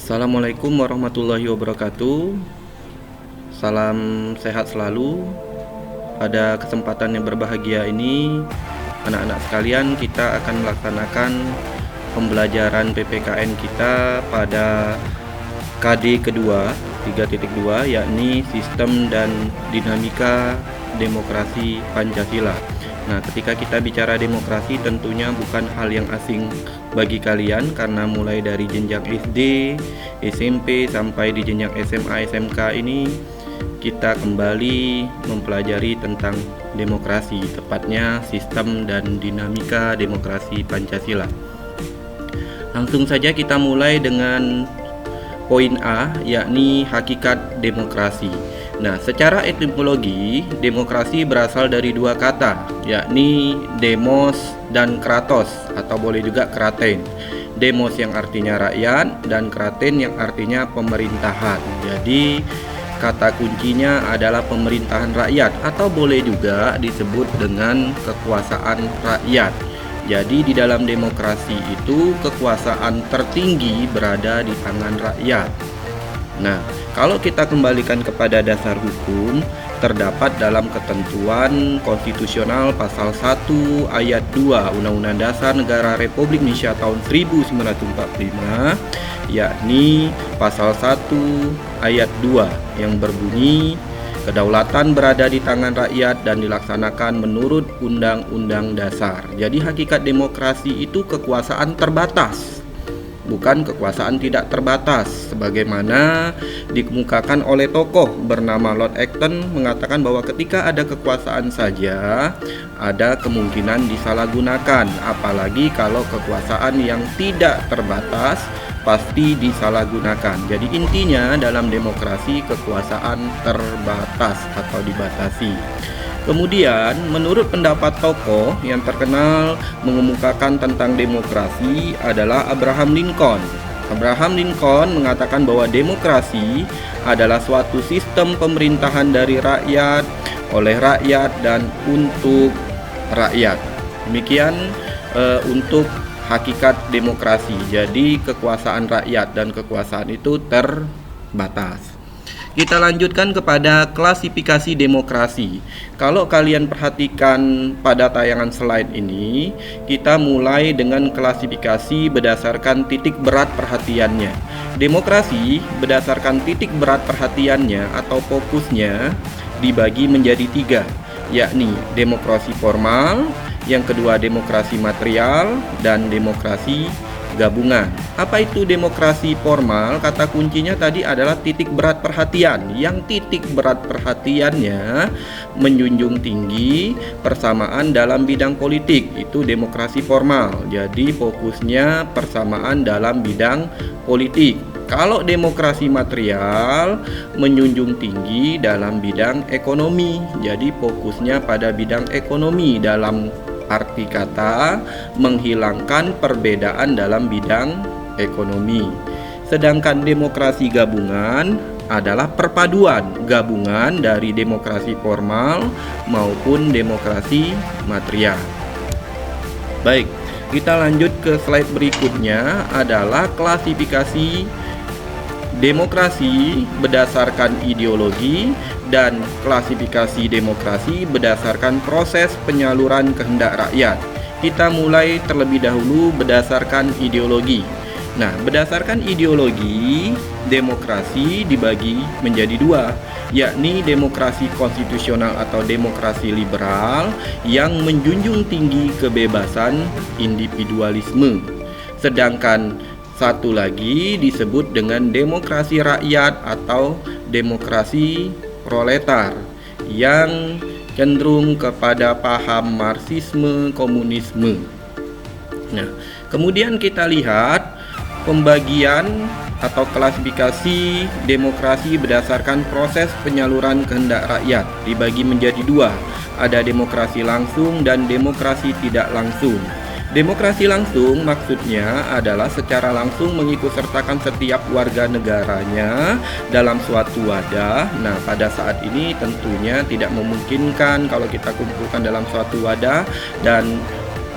Assalamualaikum warahmatullahi wabarakatuh. Salam sehat selalu. Pada kesempatan yang berbahagia ini, anak-anak sekalian, kita akan melaksanakan pembelajaran PPKN kita pada KD kedua 3.2, yakni Sistem dan Dinamika Demokrasi Pancasila. Nah, ketika kita bicara demokrasi, tentunya bukan hal yang asing bagi kalian, karena mulai dari jenjang SD, SMP sampai di jenjang SMA, SMK ini kita kembali mempelajari tentang demokrasi, tepatnya sistem dan dinamika demokrasi Pancasila. Langsung saja kita mulai dengan poin A, yakni hakikat demokrasi. Nah, secara etimologi, demokrasi berasal dari dua kata, yakni demos dan kratos, atau boleh juga kraten. Demos yang artinya rakyat dan kraten yang artinya pemerintahan. Jadi, kata kuncinya adalah pemerintahan rakyat, atau boleh juga disebut dengan kekuasaan rakyat. Jadi, di dalam demokrasi itu kekuasaan tertinggi berada di tangan rakyat. Nah, kalau kita kembalikan kepada dasar hukum, terdapat dalam ketentuan konstitusional pasal 1 ayat 2 Undang-Undang Dasar Negara Republik Indonesia tahun 1945, yakni pasal 1 ayat 2 yang berbunyi, kedaulatan berada di tangan rakyat dan dilaksanakan menurut Undang-Undang Dasar. Jadi hakikat demokrasi itu kekuasaan terbatas, bukan kekuasaan tidak terbatas, sebagaimana dikemukakan oleh tokoh bernama Lord Acton, mengatakan bahwa ketika ada kekuasaan saja ada kemungkinan disalahgunakan, apalagi kalau kekuasaan yang tidak terbatas pasti disalahgunakan. Jadi intinya dalam demokrasi kekuasaan terbatas atau dibatasi. Kemudian, menurut pendapat tokoh yang terkenal mengemukakan tentang demokrasi adalah Abraham Lincoln. Abraham Lincoln mengatakan bahwa demokrasi adalah suatu sistem pemerintahan dari rakyat, oleh rakyat, dan untuk rakyat. Demikian untuk hakikat demokrasi. Jadi kekuasaan rakyat dan kekuasaan itu terbatas. Kita lanjutkan kepada klasifikasi demokrasi. Kalau kalian perhatikan pada tayangan slide ini, kita mulai dengan klasifikasi berdasarkan titik berat perhatiannya. Demokrasi berdasarkan titik berat perhatiannya atau fokusnya dibagi menjadi 3, yakni demokrasi formal, yang kedua demokrasi material, dan demokrasi gabungan. Apa itu demokrasi formal? Kata kuncinya tadi adalah titik berat perhatian, yang titik berat perhatiannya menjunjung tinggi persamaan dalam bidang politik, itu demokrasi formal. Jadi fokusnya persamaan dalam bidang politik. Kalau demokrasi material menjunjung tinggi dalam bidang ekonomi, jadi fokusnya pada bidang ekonomi, dalam arti kata menghilangkan perbedaan dalam bidang ekonomi. Sedangkan demokrasi gabungan adalah perpaduan gabungan dari demokrasi formal maupun demokrasi material. Baik, kita lanjut ke slide berikutnya, adalah klasifikasi demokrasi berdasarkan ideologi dan klasifikasi demokrasi berdasarkan proses penyaluran kehendak rakyat. Kita mulai terlebih dahulu berdasarkan ideologi. Nah, berdasarkan ideologi, demokrasi dibagi menjadi 2, yakni demokrasi konstitusional atau demokrasi liberal yang menjunjung tinggi kebebasan individualisme. Sedangkan satu lagi disebut dengan demokrasi rakyat atau demokrasi proletar yang cenderung kepada paham Marxisme komunisme. Nah, kemudian kita lihat pembagian atau klasifikasi demokrasi berdasarkan proses penyaluran kehendak rakyat dibagi menjadi 2. Ada demokrasi langsung dan demokrasi tidak langsung. Demokrasi langsung maksudnya adalah secara langsung mengikutsertakan setiap warga negaranya dalam suatu wadah. Nah, pada saat ini tentunya tidak memungkinkan kalau kita kumpulkan dalam suatu wadah dan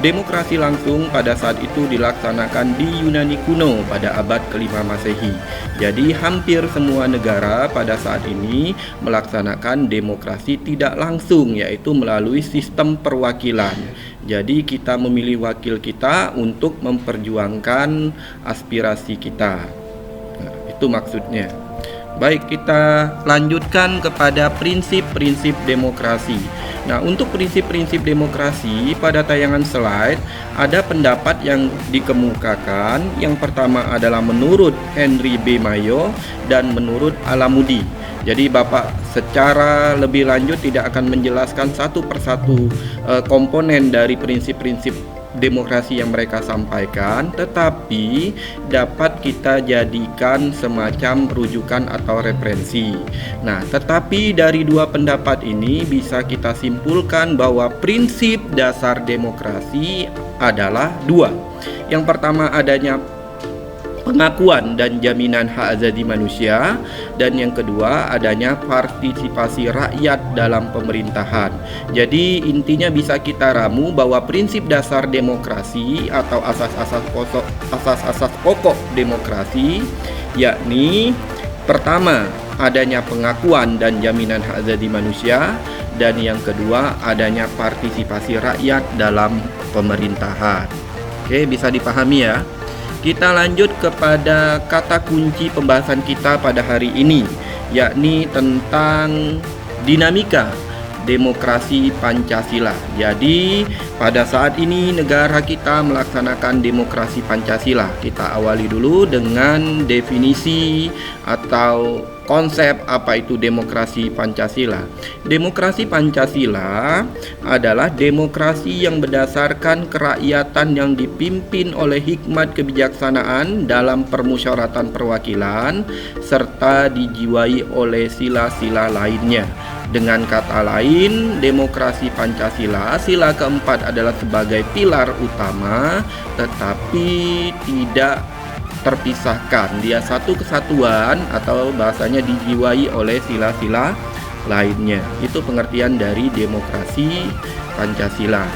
Demokrasi langsung pada saat itu dilaksanakan di Yunani kuno pada abad ke-5 Masehi. Jadi hampir semua negara pada saat ini melaksanakan demokrasi tidak langsung, yaitu melalui sistem perwakilan. Jadi kita memilih wakil kita untuk memperjuangkan aspirasi kita. Nah, itu maksudnya. Baik, kita lanjutkan kepada prinsip-prinsip demokrasi. Nah, untuk prinsip-prinsip demokrasi pada tayangan slide ada pendapat yang dikemukakan. Yang pertama adalah menurut Henry B. Mayo dan menurut Alamudi. Jadi Bapak secara lebih lanjut tidak akan menjelaskan satu persatu komponen dari prinsip-prinsip demokrasi yang mereka sampaikan, tetapi dapat kita jadikan semacam rujukan atau referensi. Nah, tetapi dari dua pendapat ini bisa kita simpulkan bahwa prinsip dasar demokrasi adalah dua. Yang pertama adanya pengakuan dan jaminan hak asasi manusia, dan yang kedua adanya partisipasi rakyat dalam pemerintahan. Jadi intinya bisa kita ramu bahwa prinsip dasar demokrasi atau asas-asas pokok demokrasi yakni pertama adanya pengakuan dan jaminan hak asasi manusia, dan yang kedua adanya partisipasi rakyat dalam pemerintahan. Oke, bisa dipahami ya. Kita lanjut kepada kata kunci pembahasan kita pada hari ini, yakni tentang dinamika demokrasi Pancasila. Jadi pada saat ini negara kita melaksanakan demokrasi Pancasila. Kita awali dulu dengan definisi atau konsep apa itu demokrasi Pancasila. Demokrasi Pancasila adalah demokrasi yang berdasarkan kerakyatan yang dipimpin oleh hikmat kebijaksanaan dalam permusyawaratan perwakilan serta dijiwai oleh sila-sila lainnya. Dengan kata lain, demokrasi Pancasila, sila keempat adalah sebagai pilar utama, tetapi tidak terpisahkan. Dia satu kesatuan atau bahasanya dijiwai oleh sila-sila lainnya. Itu pengertian dari demokrasi Pancasila.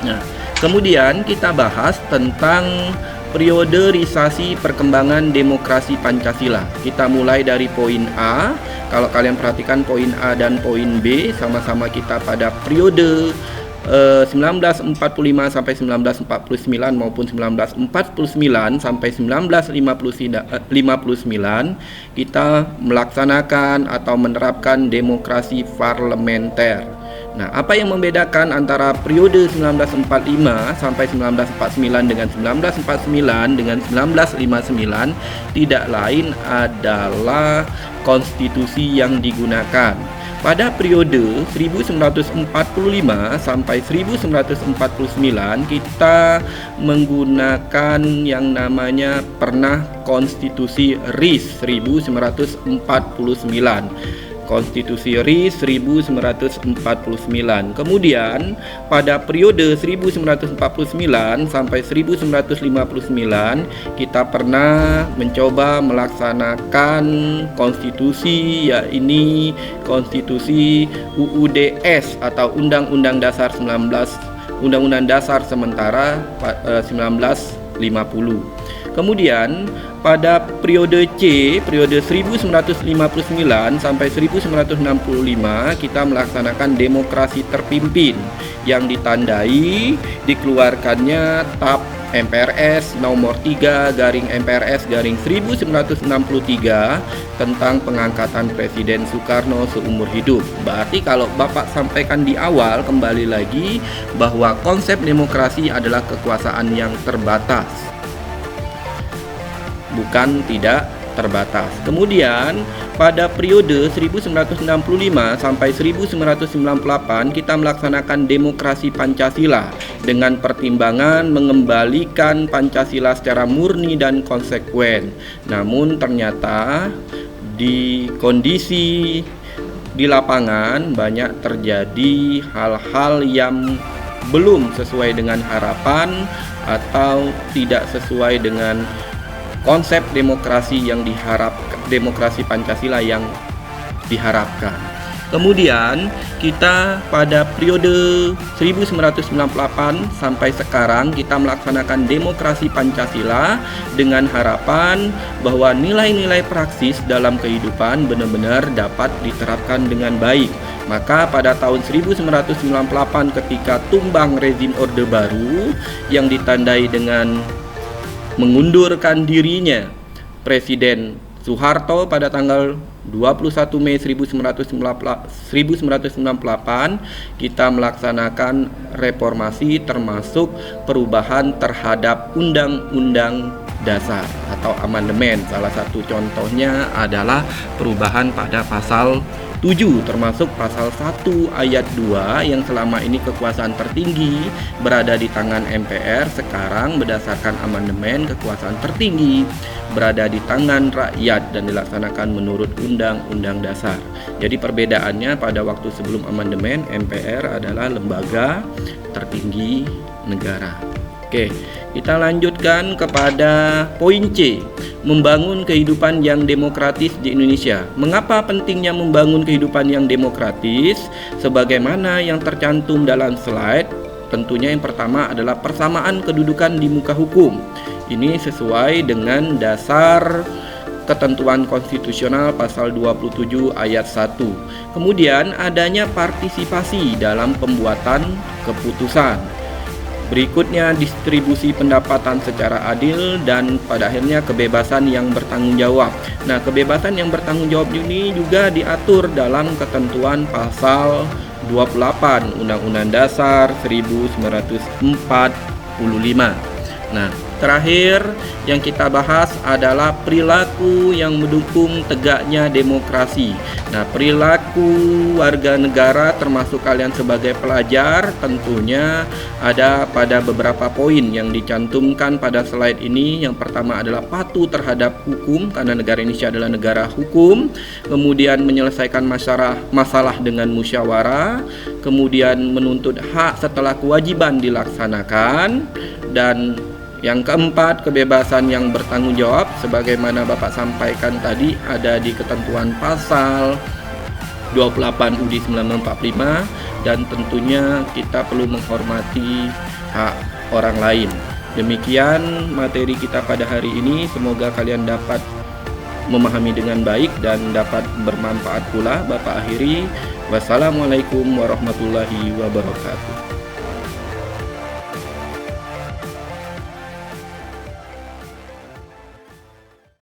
Nah, kemudian kita bahas tentang prioderisasi perkembangan demokrasi Pancasila. Kita mulai dari poin A. Kalau kalian perhatikan poin A dan poin B sama-sama kita pada periode 1945 sampai 1949 maupun 1949 sampai 1959 kita melaksanakan atau menerapkan demokrasi parlementer. Nah, apa yang membedakan antara periode 1945 sampai 1949 dengan 1949 dengan 1959 tidak lain adalah konstitusi yang digunakan. Pada periode 1945 sampai 1949 kita menggunakan yang namanya pernah konstitusi RIS 1949. Konstitusi RIS 1949. Kemudian pada periode 1949 sampai 1959 kita pernah mencoba melaksanakan konstitusi, yakni konstitusi UUDS atau Undang-Undang Dasar Undang-Undang Dasar Sementara 1950. Kemudian pada periode C, periode 1959 sampai 1965 kita melaksanakan demokrasi terpimpin yang ditandai dikeluarkannya TAP MPRS nomor 3/MPRS/1963 tentang pengangkatan Presiden Soekarno seumur hidup. Berarti kalau Bapak sampaikan di awal kembali lagi bahwa konsep demokrasi adalah kekuasaan yang terbatas, bukan tidak terbatas. Kemudian pada periode 1965 sampai 1998 kita melaksanakan demokrasi Pancasila dengan pertimbangan mengembalikan Pancasila secara murni dan konsekuen. Namun ternyata di kondisi di lapangan banyak terjadi hal-hal yang belum sesuai dengan harapan atau tidak sesuai dengan konsep demokrasi yang diharapkan, demokrasi Pancasila yang diharapkan. Kemudian kita pada periode 1998 sampai sekarang kita melaksanakan demokrasi Pancasila dengan harapan bahwa nilai-nilai praksis dalam kehidupan benar-benar dapat diterapkan dengan baik. Maka pada tahun 1998 ketika tumbang rezim Orde Baru yang ditandai dengan mengundurkan dirinya Presiden Soeharto pada tanggal 21 Mei 1998 kita melaksanakan reformasi termasuk perubahan terhadap Undang-Undang Dasar atau amandemen. Salah satu contohnya adalah perubahan pada pasal 7 termasuk pasal 1 ayat 2 yang selama ini kekuasaan tertinggi berada di tangan MPR, sekarang berdasarkan amandemen kekuasaan tertinggi berada di tangan rakyat dan dilaksanakan menurut Undang-Undang Dasar. Jadi perbedaannya pada waktu sebelum amandemen, MPR adalah lembaga tertinggi negara. Oke, kita lanjutkan kepada poin C, membangun kehidupan yang demokratis di Indonesia. Mengapa pentingnya membangun kehidupan yang demokratis? Sebagaimana yang tercantum dalam slide, tentunya yang pertama adalah persamaan kedudukan di muka hukum. Ini sesuai dengan dasar ketentuan konstitusional pasal 27 ayat 1. Kemudian adanya partisipasi dalam pembuatan keputusan. Berikutnya distribusi pendapatan secara adil dan pada akhirnya kebebasan yang bertanggung jawab. Nah, kebebasan yang bertanggung jawab ini juga diatur dalam ketentuan pasal 28 Undang-Undang Dasar 1945. Nah, terakhir yang kita bahas adalah perilaku yang mendukung tegaknya demokrasi. Nah, perilaku warga negara termasuk kalian sebagai pelajar tentunya ada pada beberapa poin yang dicantumkan pada slide ini. Yang pertama adalah patuh terhadap hukum karena negara Indonesia adalah negara hukum. Kemudian menyelesaikan masalah dengan musyawarah. Kemudian menuntut hak setelah kewajiban dilaksanakan. Dan yang keempat, kebebasan yang bertanggung jawab sebagaimana Bapak sampaikan tadi ada di ketentuan pasal 28 UUD 1945 dan tentunya kita perlu menghormati hak orang lain. Demikian materi kita pada hari ini, semoga kalian dapat memahami dengan baik dan dapat bermanfaat pula. Bapak akhiri, wassalamualaikum warahmatullahi wabarakatuh.